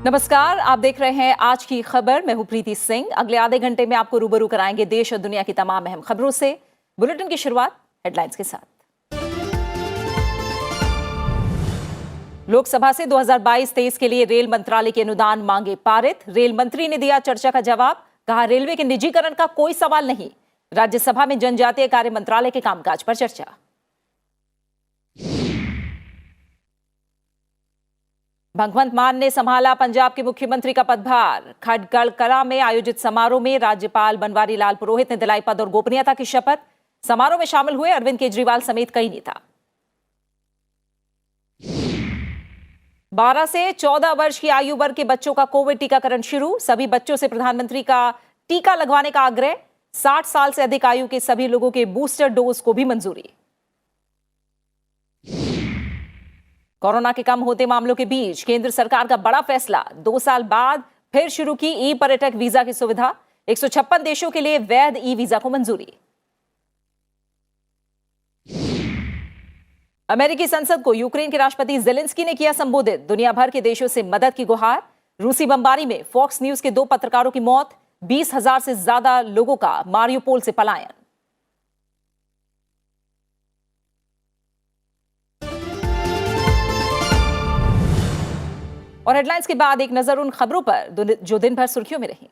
नमस्कार, आप देख रहे हैं आज की खबर। मैं हूं प्रीति सिंह। अगले आधे घंटे में आपको रूबरू कराएंगे देश और दुनिया की तमाम अहम खबरों से। बुलेटिन की शुरुआत हेडलाइंस के साथ। लोकसभा से 2022-23 के लिए रेल मंत्रालय के अनुदान मांगे पारित। रेल मंत्री ने दिया चर्चा का जवाब, कहा रेलवे के निजीकरण का कोई सवाल नहीं। राज्यसभा में जनजातीय कार्य मंत्रालय के कामकाज पर चर्चा। भगवंत मान ने संभाला पंजाब के मुख्यमंत्री का पदभार। खटगढ़ कला में आयोजित समारोह में राज्यपाल बनवारी लाल पुरोहित ने दिलाई पद और गोपनीयता की शपथ। समारोह में शामिल हुए अरविंद केजरीवाल समेत कई नेता। 12 से 14 वर्ष की आयु वर्ग के बच्चों का कोविड टीकाकरण शुरू। सभी बच्चों से प्रधानमंत्री का टीका लगवाने का आग्रह। 60 साल से अधिक आयु के सभी लोगों के बूस्टर डोज को भी मंजूरी। कोरोना के कम होते मामलों के बीच केंद्र सरकार का बड़ा फैसला। 2 साल बाद फिर शुरू की ई पर्यटक वीजा की सुविधा। 156 देशों के लिए वैध ई वीजा को मंजूरी। अमेरिकी संसद को यूक्रेन के राष्ट्रपति जेलेंस्की ने किया संबोधित। दुनिया भर के देशों से मदद की गुहार। रूसी बमबारी में फॉक्स न्यूज के 2 पत्रकारों की मौत। 20,000 से ज्यादा लोगों का मारियोपोल से पलायन। और हेडलाइंस के बाद एक नजर उन खबरों पर जो दिन भर सुर्खियों में रही।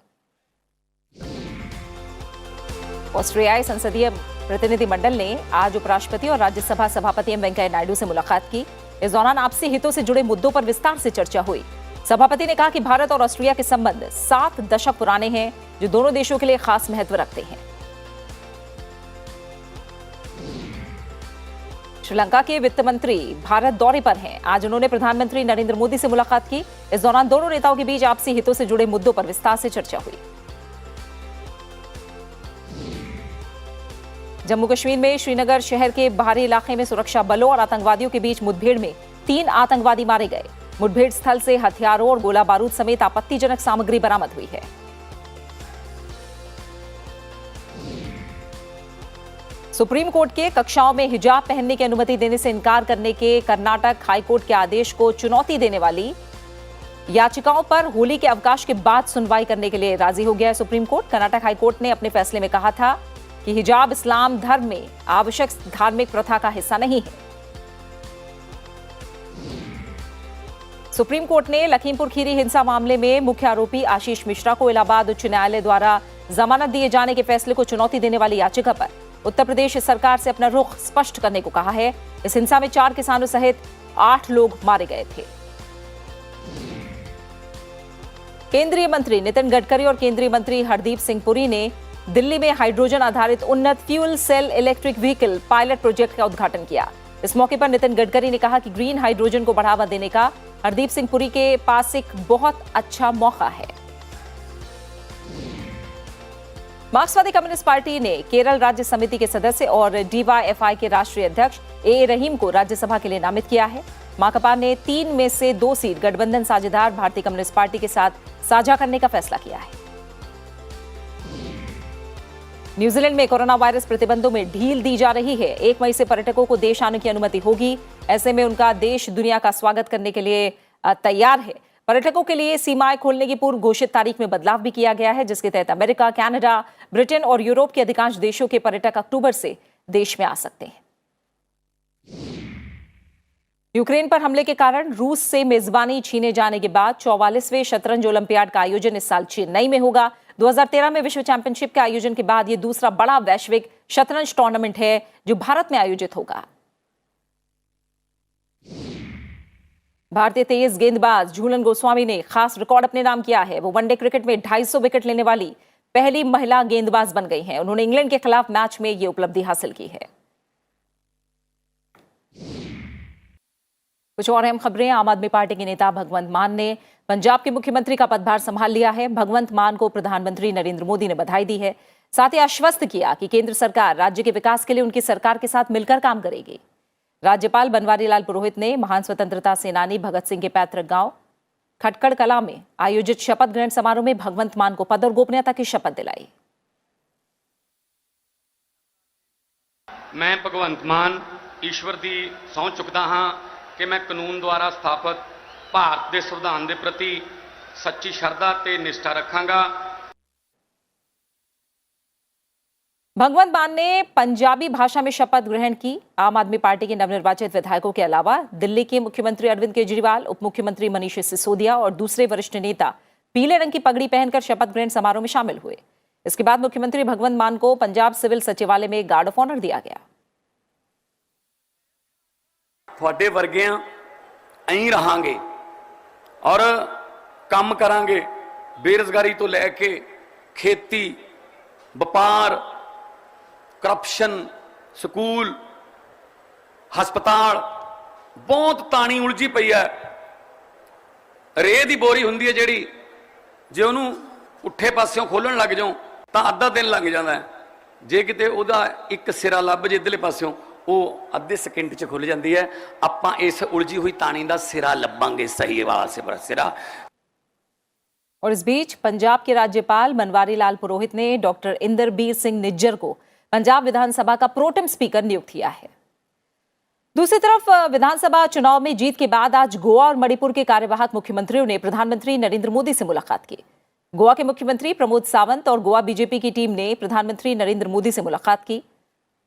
ऑस्ट्रेलियाई संसदीय प्रतिनिधिमंडल ने आज उपराष्ट्रपति और राज्यसभा सभापति एम वेंकैया नायडू से मुलाकात की। इस दौरान आपसी हितों से जुड़े मुद्दों पर विस्तार से चर्चा हुई। सभापति ने कहा कि भारत और ऑस्ट्रेलिया के संबंध 7 दशक पुराने हैं, जो दोनों देशों के लिए खास महत्व रखते हैं। श्रीलंका के वित्त मंत्री भारत दौरे पर हैं। आज उन्होंने प्रधानमंत्री नरेंद्र मोदी से मुलाकात की। इस दौरान दोनों नेताओं के बीच आपसी हितों से जुड़े मुद्दों पर विस्तार से चर्चा हुई। जम्मू कश्मीर में श्रीनगर शहर के बाहरी इलाके में सुरक्षा बलों और आतंकवादियों के बीच मुठभेड़ में 3 आतंकवादी मारे गए। मुठभेड़ स्थल से हथियारों और गोला बारूद समेत आपत्तिजनक सामग्री बरामद हुई है। सुप्रीम कोर्ट के कक्षाओं में हिजाब पहनने की अनुमति देने से इनकार करने के कर्नाटक हाईकोर्ट के आदेश को चुनौती देने वाली याचिकाओं पर होली के अवकाश के बाद सुनवाई करने के लिए राजी हो गया है सुप्रीम कोर्ट। कर्नाटक हाईकोर्ट ने अपने फैसले में कहा था कि हिजाब इस्लाम धर्म में आवश्यक धार्मिक प्रथा का हिस्सा नहीं है। सुप्रीम कोर्ट ने लखीमपुर खीरी हिंसा मामले में मुख्य आरोपी आशीष मिश्रा को इलाहाबाद उच्च न्यायालय द्वारा जमानत दिए जाने के फैसले को चुनौती देने वाली याचिका पर उत्तर प्रदेश सरकार से अपना रुख स्पष्ट करने को कहा है। इस हिंसा में 4 किसानों सहित 8 लोग मारे गए थे। केंद्रीय मंत्री नितिन गडकरी और केंद्रीय मंत्री हरदीप सिंह पुरी ने दिल्ली में हाइड्रोजन आधारित उन्नत fuel cell electric vehicle pilot project का उद्घाटन किया। इस मौके पर नितिन गडकरी ने कहा कि ग्रीन हाइड्रोजन को बढ़ावा देने का हरदीप सिंह पुरी के पास एक बहुत अच्छा मौका है। मार्क्सवादी कम्युनिस्ट पार्टी ने केरल राज्य समिति के सदस्य और डीवाईएफआई के राष्ट्रीय अध्यक्ष ए रहीम को राज्यसभा के लिए नामित किया है। माकपा ने 3 में से 2 सीट गठबंधन साझेदार भारतीय कम्युनिस्ट पार्टी के साथ साझा करने का फैसला किया है। न्यूजीलैंड में कोरोना वायरस प्रतिबंधों में ढील दी जा रही है। 1 मई से पर्यटकों को देश आने की अनुमति होगी। ऐसे में उनका देश दुनिया का स्वागत करने के लिए तैयार है। पर्यटकों के लिए सीमाएं खोलने की पूर्व घोषित तारीख में बदलाव भी किया गया है, जिसके तहत अमेरिका, कनाडा, ब्रिटेन और यूरोप के अधिकांश देशों के पर्यटक अक्टूबर से देश में आ सकते हैं। यूक्रेन पर हमले के कारण रूस से मेजबानी छीने जाने के बाद 44वें शतरंज ओलंपियाड का आयोजन इस साल चेन्नई में होगा। 2013 में विश्व चैंपियनशिप के आयोजन के बाद यह दूसरा बड़ा वैश्विक शतरंज टूर्नामेंट है जो भारत में आयोजित होगा। भारतीय तेज गेंदबाज झूलन गोस्वामी ने खास रिकॉर्ड अपने नाम किया है। वो वनडे क्रिकेट में 250 विकेट लेने वाली पहली महिला गेंदबाज बन गई हैं। उन्होंने इंग्लैंड के खिलाफ मैच में ये उपलब्धि हासिल की है। कुछ और अहम खबरें। आम आदमी पार्टी के नेता भगवंत मान ने पंजाब के मुख्यमंत्री का पदभार संभाल लिया है। भगवंत मान को प्रधानमंत्री नरेंद्र मोदी ने बधाई दी है। साथ ही आश्वस्त किया कि केंद्र सरकार राज्य के विकास के लिए उनकी सरकार के साथ मिलकर काम करेगी। राज्यपाल बनवारी लाल पुरोहित ने महान स्वतंत्रता सेनानी भगत सिंह के पैतृक गांव खटगढ़ कला में आयोजित शपथ ग्रहण समारोह में भगवंत मान को पद और गोपनीयता की शपथ दिलाई। मैं भगवंत मान ईश्वर की सਹੁੰ चुकता हाँ कि मैं कानून द्वारा स्थापित भारत के संविधान के प्रति सच्ची श्रद्धा ते निष्ठा रखांगा। भगवंत मान ने पंजाबी भाषा में शपथ ग्रहण की। आम आदमी पार्टी के नवनिर्वाचित विधायकों के अलावा दिल्ली के मुख्यमंत्री अरविंद केजरीवाल, उप मुख्यमंत्री मनीष सिसोदिया और दूसरे वरिष्ठ नेता पीले रंग की पगड़ी पहनकर शपथ ग्रहण समारोह में शामिल हुए। इसके बाद मुख्यमंत्री भगवंत मान को पंजाब सिविल सचिवालय में गार्ड ऑफ ऑनर दिया गया। ਤੁਹਾਡੇ ਵਰਗਿਆਂ ਐਂ ਰਹਾਂਗੇ ਔਰ ਕੰਮ ਕਰਾਂਗੇ। ਬੇਰੁਜ਼ਗਾਰੀ ਤੋਂ ਲੈ ਕੇ ਖੇਤੀ, ਵਪਾਰ, ਕਰਪਸ਼ਨ, ਸਕੂਲ, ਹਸਪਤਾਲ, ਬਹੁਤ ਤਾਣੀ ਉਲਝੀ ਪਈ ਹੈ। ਰੇਹ ਦੀ ਬੋਰੀ ਹੁੰਦੀ ਹੈ ਜਿਹੜੀ, ਜੇ ਉਹਨੂੰ ਉੱਠੇ ਪਾਸਿਓਂ ਖੋਲਣ ਲੱਗ ਜਾਓ ਤਾਂ ਅੱਧਾ ਦਿਨ ਲੱਗ ਜਾਂਦਾ ਹੈ। ਜੇ ਕਿਤੇ ਉਹਦਾ ਇੱਕ ਸਿਰਾ ਲੱਭ ਜੇ ਇਧਰਲੇ ਪਾਸਿਓਂ, ਉਹ ਅੱਧੇ ਸਕਿੰਟ 'ਚ ਖੁੱਲ ਜਾਂਦੀ ਹੈ। ਆਪਾਂ ਇਸ ਉਲਝੀ ਹੋਈ ਤਾਣੀ ਦਾ ਸਿਰਾ ਲੱਭਾਂਗੇ, सही आवाज से बड़ा सिरा। और इस बीच पंजाब के राज्यपाल बनवारी लाल पुरोहित ने डॉक्टर इंदरबीर सिंह निज्जर को पंजाब विधानसभा का प्रोटेम स्पीकर नियुक्त किया है। दूसरी तरफ विधानसभा चुनाव में जीत के बाद आज गोवा और मणिपुर के कार्यवाहक मुख्यमंत्रियों ने प्रधानमंत्री नरेंद्र मोदी से मुलाकात की। गोवा के मुख्यमंत्री प्रमोद सावंत और गोवा बीजेपी की टीम ने प्रधानमंत्री नरेंद्र मोदी से मुलाकात की।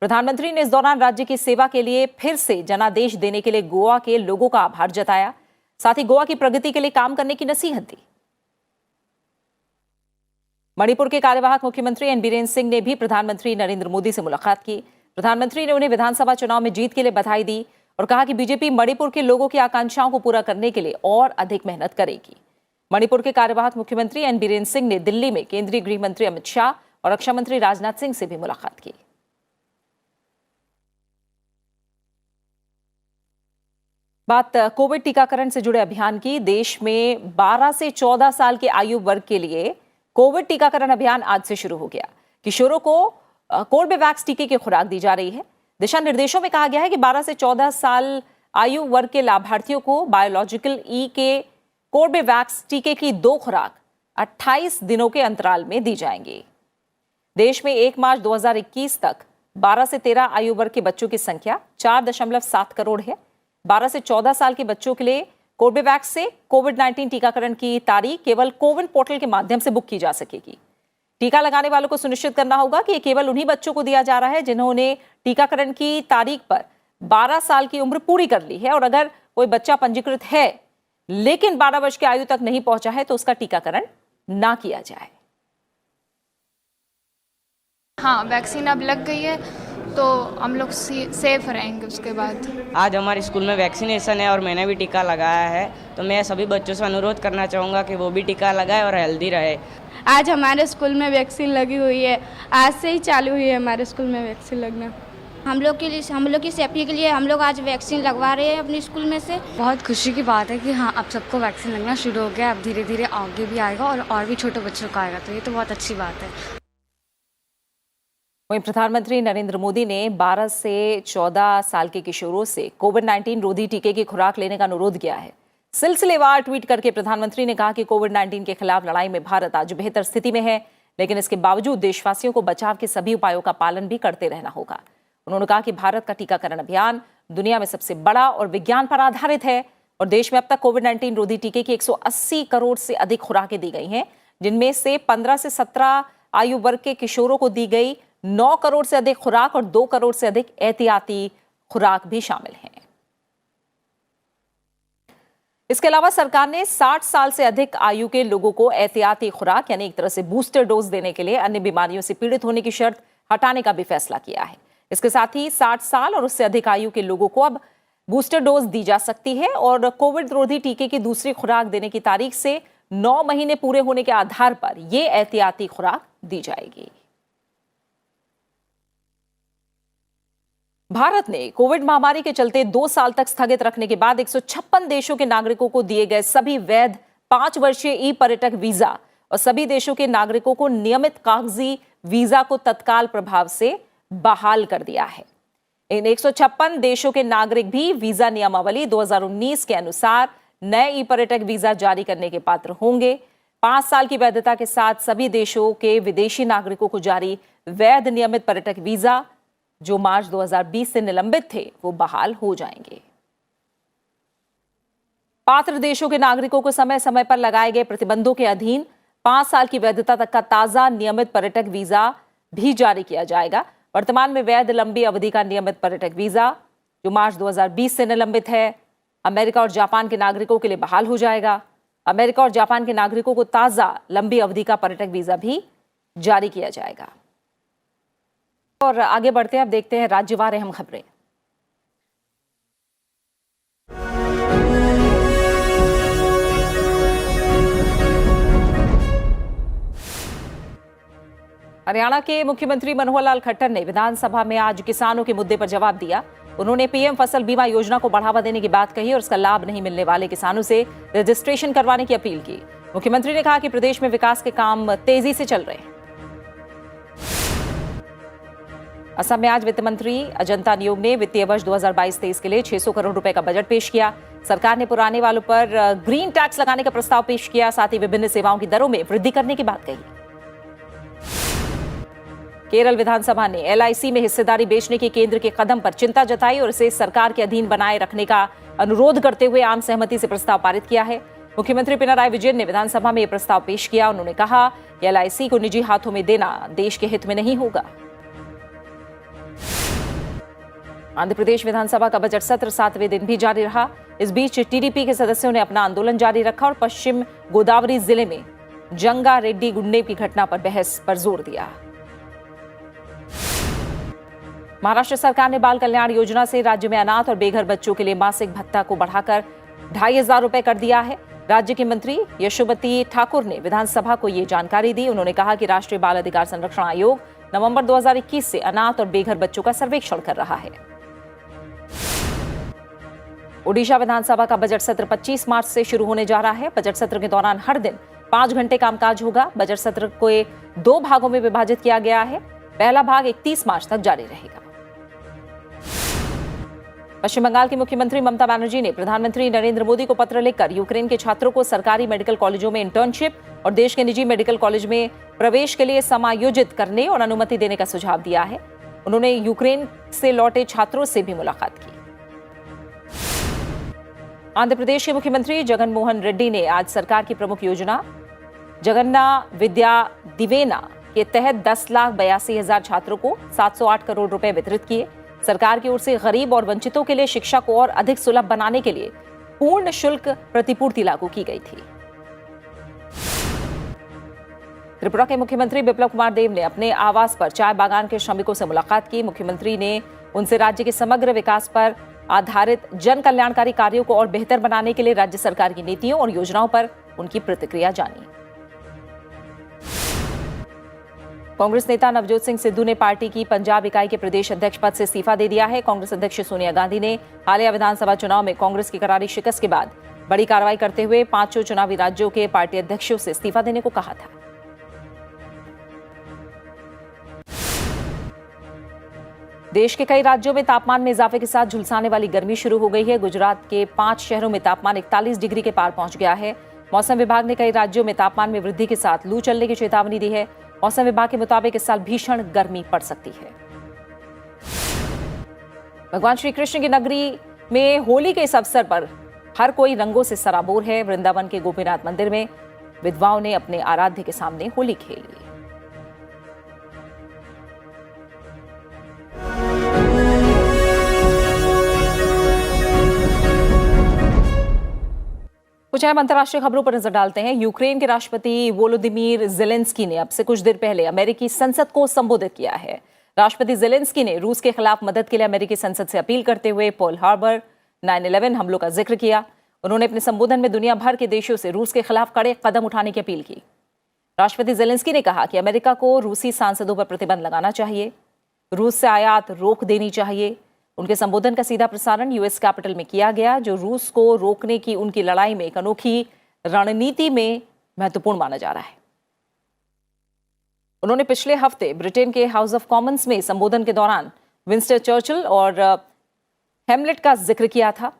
प्रधानमंत्री ने इस दौरान राज्य की सेवा के लिए फिर से जनादेश देने के लिए गोवा के लोगों का आभार जताया। साथ ही गोवा की प्रगति के लिए काम करने की नसीहत दी। मणिपुर के कार्यवाहक मुख्यमंत्री एन बीरेन सिंह ने भी प्रधानमंत्री नरेंद्र मोदी से मुलाकात की। प्रधानमंत्री ने उन्हें विधानसभा चुनाव में जीत के लिए बधाई दी और कहा कि बीजेपी मणिपुर के लोगों की आकांक्षाओं को पूरा करने के लिए और अधिक मेहनत करेगी। मणिपुर के कार्यवाहक मुख्यमंत्री एन बीरेन सिंह ने दिल्ली में केंद्रीय गृह मंत्री अमित शाह और रक्षा मंत्री राजनाथ सिंह से भी मुलाकात की। बात कोविड टीकाकरण से जुड़े अभियान की। देश में 12 से 14 साल के आयु वर्ग के लिए कोविड टीकाकरण अभियान आज से शुरू हो गया। किशोरों को कोर्बेवैक्स टीके की खुराक दी जा रही है। दिशा निर्देशों में कहा गया है कि 12 से 14 साल आयु वर्ग के लाभार्थियों को बायोलॉजिकल ई के कोर्बेवैक्स टीके की 2 खुराक 28 दिनों के अंतराल में दी जाएंगी। देश में 1 मार्च 2021 तक 12 से 13 आयु वर्ग के बच्चों की संख्या 4.7 करोड़ है। 12 से 14 साल के बच्चों के लिए कोर्बेवैक्स से कोविड-19 टीकाकरण की तारीख केवल कोविन पोर्टल के माध्यम से बुक की जा सकेगी। टीका लगाने वालों को सुनिश्चित करना होगा कि ये केवल उन्हीं बच्चों को दिया जा रहा है जिन्होंने टीकाकरण की तारीख पर 12 साल की उम्र पूरी कर ली है। और अगर कोई बच्चा पंजीकृत है लेकिन 12 वर्ष की आयु तक नहीं पहुंचा है तो उसका टीकाकरण ना किया जाए। हाँ, वैक्सीन अब लग गई है तो हम लोग सेफ रहेंगे उसके बाद। आज हमारे स्कूल में वैक्सीनेशन है और मैंने भी टीका लगाया है, तो मैं सभी बच्चों से अनुरोध करना चाहूँगा कि वो भी टीका लगाए और हेल्दी रहे। आज हमारे स्कूल में वैक्सीन लगी हुई है, आज से ही चालू हुई है हमारे स्कूल में वैक्सीन लगना। हम लोग की सेफ्टी के लिए हम लोग आज वैक्सीन लगवा रहे हैं अपने स्कूल में से। बहुत खुशी की बात है कि हाँ, अब सबको वैक्सीन लगना शुरू हो गया। अब धीरे धीरे आगे भी आएगा और भी छोटे बच्चों का आएगा, तो ये तो बहुत अच्छी बात है। वहीं प्रधानमंत्री नरेंद्र मोदी ने 12 से 14 साल के किशोरों से कोविड-19 रोधी टीके की खुराक लेने का अनुरोध किया है। सिलसिलेवार ट्वीट करके प्रधानमंत्री ने कहा कि कोविड-19 के खिलाफ लड़ाई में भारत आज बेहतर स्थिति में है, लेकिन इसके बावजूद देशवासियों को बचाव के सभी उपायों का पालन भी करते रहना होगा। उन्होंने कहा कि भारत का टीकाकरण अभियान दुनिया में सबसे बड़ा और विज्ञान पर आधारित है और देश में अब तक कोविड-19 रोधी टीके की 180 करोड़ से अधिक खुराकें दी गई हैं, जिनमें से 15 से 17 आयु वर्ग के किशोरों को दी गई 9 करोड़ से अधिक खुराक और 2 करोड़ से अधिक एहतियाती खुराक भी शामिल हैं। इसके अलावा सरकार ने 60 साल से अधिक आयु के लोगों को एहतियाती खुराक यानी एक तरह से बूस्टर डोज देने के लिए अन्य बीमारियों से पीड़ित होने की शर्त हटाने का भी फैसला किया है। इसके साथ ही 60 साल और उससे अधिक आयु के लोगों को अब बूस्टर डोज दी जा सकती है और कोविड रोधी टीके की दूसरी खुराक देने की तारीख से 9 महीने पूरे होने के आधार पर यह एहतियाती खुराक दी जाएगी। भारत ने कोविड महामारी के चलते 2 साल तक स्थगित रखने के बाद 156 देशों के नागरिकों को दिए गए सभी वैध 5 वर्षीय ई पर्यटक वीजा और सभी देशों के नागरिकों को नियमित कागजी वीजा को तत्काल प्रभाव से बहाल कर दिया है। इन 156 देशों के नागरिक भी वीजा नियमावली 2019 के अनुसार नए ई पर्यटक वीजा जारी करने के पात्र होंगे। 5 साल की वैधता के साथ सभी देशों के विदेशी नागरिकों को जारी वैध नियमित पर्यटक वीजा जो मार्च 2020 से निलंबित थे वो बहाल हो जाएंगे। पात्र देशों के नागरिकों को समय समय पर लगाए गए प्रतिबंधों के अधीन 5 साल की वैधता तक का ताजा नियमित पर्यटक वीजा भी जारी किया जाएगा। वर्तमान में वैध लंबी अवधि का नियमित पर्यटक वीजा जो मार्च 2020 से निलंबित है, अमेरिका और जापान के नागरिकों के लिए बहाल हो जाएगा। अमेरिका और जापान के नागरिकों को ताजा लंबी अवधि का पर्यटक वीजा भी जारी किया जाएगा। और आगे बढ़ते हैं, अब देखते हैं राज्यवार अहम खबरें। हरियाणा के मुख्यमंत्री मनोहर लाल खट्टर ने विधानसभा में आज किसानों के मुद्दे पर जवाब दिया। उन्होंने पीएम फसल बीमा योजना को बढ़ावा देने की बात कही और इसका लाभ नहीं मिलने वाले किसानों से रजिस्ट्रेशन करवाने की अपील की। मुख्यमंत्री ने कहा कि प्रदेश में विकास के काम तेजी से चल रहे हैं। असम में आज वित्त मंत्री अजंता नियोग ने वित्तीय वर्ष 2022-23 के लिए 600 करोड़ रुपए का बजट पेश किया। सरकार ने पुराने वालों पर ग्रीन टैक्स लगाने का प्रस्ताव पेश किया, साथ ही विभिन्न सेवाओं की दरों में वृद्धि करने की बात कही। केरल विधानसभा ने एलआईसी में हिस्सेदारी बेचने के केंद्र के कदम पर चिंता जताई और इसे सरकार के अधीन बनाए रखने का अनुरोध करते हुए आम सहमति से प्रस्ताव पारित किया है। मुख्यमंत्री पिनराई विजयन ने विधानसभा में यह प्रस्ताव पेश किया। उन्होंने कहा कि एलआईसी को निजी हाथों में देना देश के हित में नहीं होगा। आंध्र प्रदेश विधानसभा का बजट सत्र 7वें दिन भी जारी रहा। इस बीच टीडीपी के सदस्यों ने अपना आंदोलन जारी रखा और पश्चिम गोदावरी जिले में जंगा रेड्डी गुंडे की घटना पर बहस पर जोर दिया। महाराष्ट्र सरकार ने बाल कल्याण योजना से राज्य में अनाथ और बेघर बच्चों के लिए मासिक भत्ता को बढ़ाकर 2,500 रुपए कर दिया है। राज्य की मंत्री यशोमती ठाकुर ने विधानसभा को ये जानकारी दी। उन्होंने कहा कि राष्ट्रीय बाल अधिकार संरक्षण आयोग नवंबर 2021 से अनाथ और बेघर बच्चों का सर्वेक्षण कर रहा है। ओडिशा विधानसभा का बजट सत्र 25 मार्च से शुरू होने जा रहा है। बजट सत्र के दौरान हर दिन 5 घंटे कामकाज होगा। बजट सत्र को 2 भागों में विभाजित किया गया है। पहला भाग 31 मार्च तक जारी रहेगा। पश्चिम बंगाल की मुख्यमंत्री ममता बनर्जी ने प्रधानमंत्री नरेंद्र मोदी को पत्र लिखकर यूक्रेन के छात्रों को सरकारी मेडिकल कॉलेजों में इंटर्नशिप और देश के निजी मेडिकल कॉलेज में प्रवेश के लिए समायोजित करने और अनुमति देने का सुझाव दिया है। उन्होंने यूक्रेन से लौटे छात्रों से भी मुलाकात की। आंध्र प्रदेश के मुख्यमंत्री जगन मोहन रेड्डी ने आज सरकार की प्रमुख योजना जगन्ना विद्या दिवेना के तहत 10,82,000 छात्रों को 708 करोड़ रुपए वितरित किए। सरकार की ओर से गरीब और वंचितों के लिए शिक्षा को और अधिक सुलभ बनाने के लिए पूर्ण शुल्क प्रतिपूर्ति लागू की गई थी। त्रिपुरा के मुख्यमंत्री बिप्लब कुमार देब ने अपने आवास पर चाय बागान के श्रमिकों से मुलाकात की। मुख्यमंत्री ने उनसे राज्य के समग्र विकास पर आधारित जन कल्याणकारी कार्यों को और बेहतर बनाने के लिए राज्य सरकार की नीतियों और योजनाओं पर उनकी प्रतिक्रिया जानी। कांग्रेस नेता नवजोत सिंह सिद्धू ने पार्टी की पंजाब इकाई के प्रदेश अध्यक्ष पद से इस्तीफा दे दिया है। कांग्रेस अध्यक्ष सोनिया गांधी ने हालिया विधानसभा चुनाव में कांग्रेस की करारी शिकस्त के बाद बड़ी कार्रवाई करते हुए 5 चुनावी राज्यों के पार्टी अध्यक्षों से इस्तीफा देने को कहा था। देश के कई राज्यों में तापमान में इजाफे के साथ झुलसाने वाली गर्मी शुरू हो गई है। गुजरात के 5 शहरों में तापमान 41 डिग्री के पार पहुंच गया है। मौसम विभाग ने कई राज्यों में तापमान में वृद्धि के साथ लू चलने की चेतावनी दी है। मौसम विभाग के मुताबिक इस साल भीषण गर्मी पड़ सकती है। भगवान श्री कृष्ण की नगरी में होली के इस अवसर पर हर कोई रंगों से सराबोर है। वृंदावन के गोपीनाथ मंदिर में विधवाओं ने अपने आराध्य के सामने होली खेली। कुछ अहम अंतर्राष्ट्रीय खबरों पर नजर डालते हैं। यूक्रेन के राष्ट्रपति वोलोदिमीर जेलेंस्की ने अब से कुछ देर पहले अमेरिकी संसद को संबोधित किया है। राष्ट्रपति जेलेंस्की ने रूस के खिलाफ मदद के लिए अमेरिकी संसद से अपील करते हुए पर्ल हार्बर 9/11 हमलों का जिक्र किया। उन्होंने अपने संबोधन में दुनिया भर के देशों से रूस के खिलाफ कड़े कदम उठाने की अपील की। राष्ट्रपति जेलेंस्की ने कहा कि अमेरिका को रूसी सांसदों पर प्रतिबंध लगाना चाहिए, रूस से आयात रोक देनी चाहिए। उनके संबोधन का सीधा प्रसारण यूएस कैपिटल में किया गया, जो रूस को रोकने की उनकी लड़ाई में एक अनोखी रणनीति में महत्वपूर्ण माना जा रहा है। उन्होंने पिछले हफ्ते ब्रिटेन के हाउस ऑफ कॉमन्स में संबोधन के दौरान विंस्टन चर्चिल और हेमलेट का जिक्र किया था।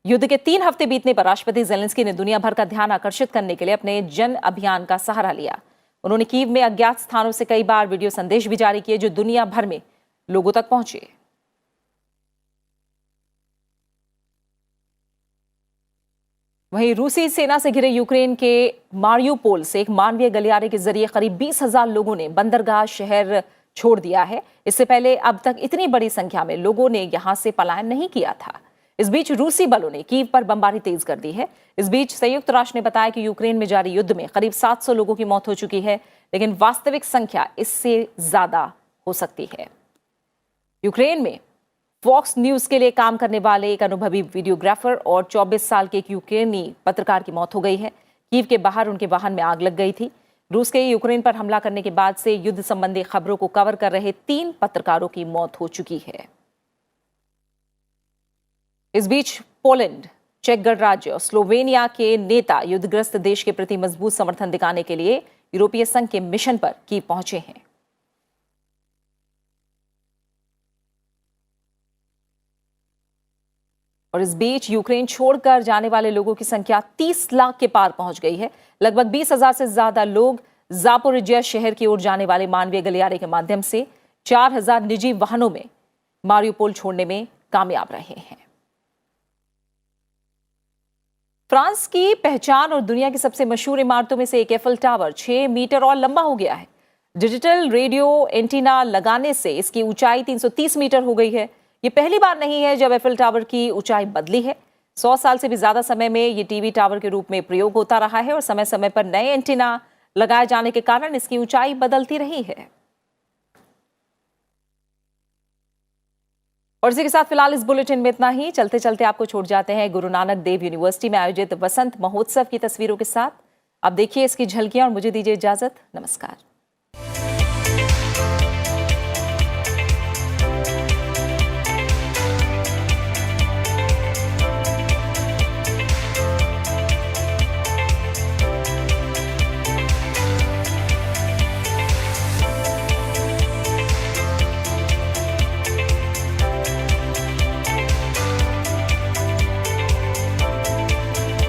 युद्ध के 3 हफ्ते बीतने पर राष्ट्रपति जेलेंस्की ने दुनिया भर का ध्यान आकर्षित करने के लिए अपने जन अभियान का सहारा लिया। उन्होंने कीव में अज्ञात स्थानों से कई बार वीडियो संदेश भी जारी किए, जो दुनिया भर में लोगों तक पहुंचे। . वहीं रूसी सेना से घिरे यूक्रेन के मारियुपोल से एक मानवीय गलियारे के जरिए करीब 20,000 लोगों ने बंदरगाह शहर छोड़ दिया है। इससे पहले अब तक इतनी बड़ी संख्या में लोगों ने यहां से पलायन नहीं किया था। इस बीच रूसी बलों ने कीव पर बमबारी तेज कर दी है। इस बीच संयुक्त राष्ट्र ने बताया कि यूक्रेन में जारी युद्ध में करीब 700 लोगों की मौत हो चुकी है, लेकिन वास्तविक संख्या इससे ज्यादा हो सकती है। यूक्रेन में फॉक्स न्यूज के लिए काम करने वाले एक अनुभवी वीडियोग्राफर और 24 साल के एक यूक्रेनी पत्रकार की मौत हो गई है। कीव के बाहर उनके वाहन में आग लग गई थी। रूस के यूक्रेन पर हमला करने के बाद से युद्ध संबंधी खबरों को कवर कर रहे 3 पत्रकारों की मौत हो चुकी है। इस बीच पोलैंड, चेक गणराज्य और स्लोवेनिया के नेता युद्धग्रस्त देश के प्रति मजबूत समर्थन दिखाने के लिए यूरोपीय संघ के मिशन पर कीव पहुंचे हैं। और इस बीच यूक्रेन छोड़कर जाने वाले लोगों की संख्या 30 लाख के पार पहुंच गई है। लगभग 20,000 से ज्यादा लोग जापोरिजिया शहर की ओर जाने वाले मानवीय गलियारे के माध्यम से 4,000 निजी वाहनों में मारियुपोल छोड़ने में कामयाब रहे हैं। फ्रांस की पहचान और दुनिया की सबसे मशहूर इमारतों में से एक एफिल टावर 6 मीटर और लंबा हो गया है। डिजिटल रेडियो एंटीना लगाने से इसकी ऊंचाई 330 मीटर हो गई है। ये पहली बार नहीं है जब एफिल टावर की ऊंचाई बदली है। 100 साल से भी ज्यादा समय में ये टीवी टावर के रूप में प्रयोग होता रहा है और समय समय पर नए एंटीना लगाए जाने के कारण इसकी ऊंचाई बदलती रही है। और इसी के साथ फिलहाल इस बुलेटिन में इतना ही। चलते चलते आपको छोड़ जाते हैं गुरु नानक देव यूनिवर्सिटी में आयोजित वसंत महोत्सव की तस्वीरों के साथ। आप देखिए इसकी झलकियां और मुझे दीजिए इजाजत। नमस्कार।